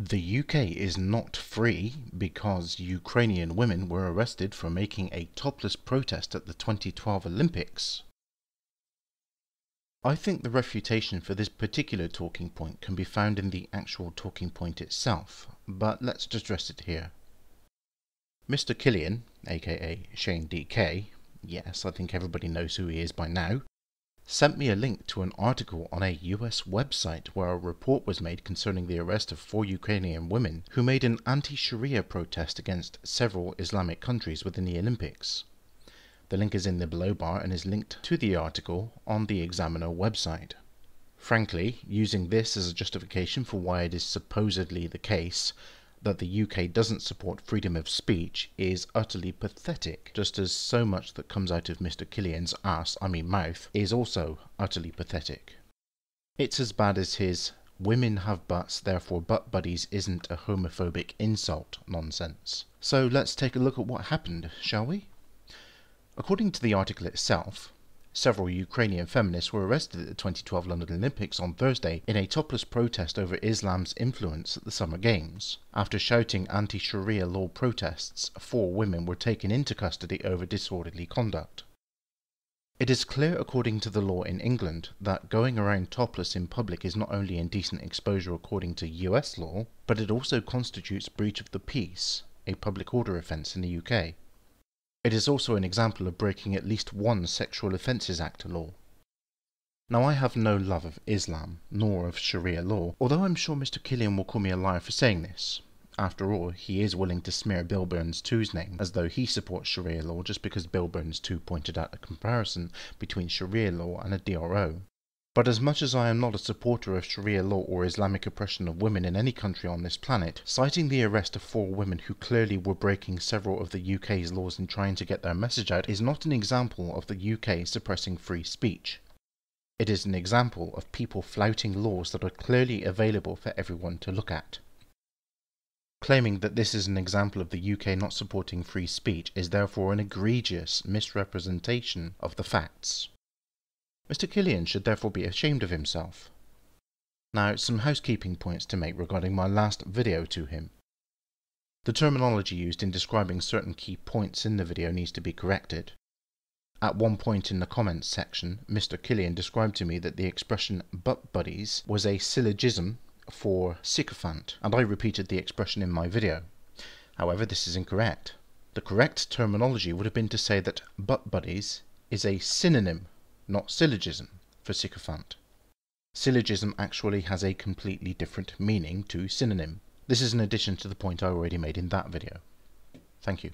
The UK is not free because Ukrainian women were arrested for making a topless protest at the 2012 Olympics. I think the refutation for this particular talking point can be found in the actual talking point itself, but let's just address it here. Mr Killian, aka Shane DK, yes, I think everybody knows who he is by now, sent me a link to an article on a US website where a report was made concerning the arrest of 4 Ukrainian women who made an anti-Sharia protest against several Islamic countries within the Olympics. The link is in the below bar and is linked to the article on the Examiner website. Frankly, using this as a justification for why it is supposedly the case that the UK doesn't support freedom of speech is utterly pathetic, just as so much that comes out of Mr Killian's mouth, is also utterly pathetic. It's as bad as his "women have butts, therefore butt buddies isn't a homophobic insult" nonsense. So let's take a look at what happened, shall we? According to the article itself, several Ukrainian feminists were arrested at the 2012 London Olympics on Thursday in a topless protest over Islam's influence at the Summer Games. After shouting anti-Sharia law protests, 4 women were taken into custody over disorderly conduct. It is clear according to the law in England that going around topless in public is not only indecent exposure according to US law, but it also constitutes breach of the peace, a public order offence in the UK. It is also an example of breaking at least one Sexual Offences Act law. Now, I have no love of Islam, nor of Sharia law, although I'm sure Mr Killian will call me a liar for saying this. After all, he is willing to smear Bill Burns 2's name, as though he supports Sharia law just because Bill Burns 2 pointed out a comparison between Sharia law and a DRO. But as much as I am not a supporter of Sharia law or Islamic oppression of women in any country on this planet, citing the arrest of 4 women who clearly were breaking several of the UK's laws in trying to get their message out is not an example of the UK suppressing free speech. It is an example of people flouting laws that are clearly available for everyone to look at. Claiming that this is an example of the UK not supporting free speech is therefore an egregious misrepresentation of the facts. Mr Killian should therefore be ashamed of himself. Now, some housekeeping points to make regarding my last video to him. The terminology used in describing certain key points in the video needs to be corrected. At one point in the comments section, Mr Killian described to me that the expression butt buddies was a syllogism for sycophant, and I repeated the expression in my video. However, this is incorrect. The correct terminology would have been to say that butt buddies is a synonym, not syllogism, for sycophant. Syllogism actually has a completely different meaning to synonym. This is in addition to the point I already made in that video. Thank you.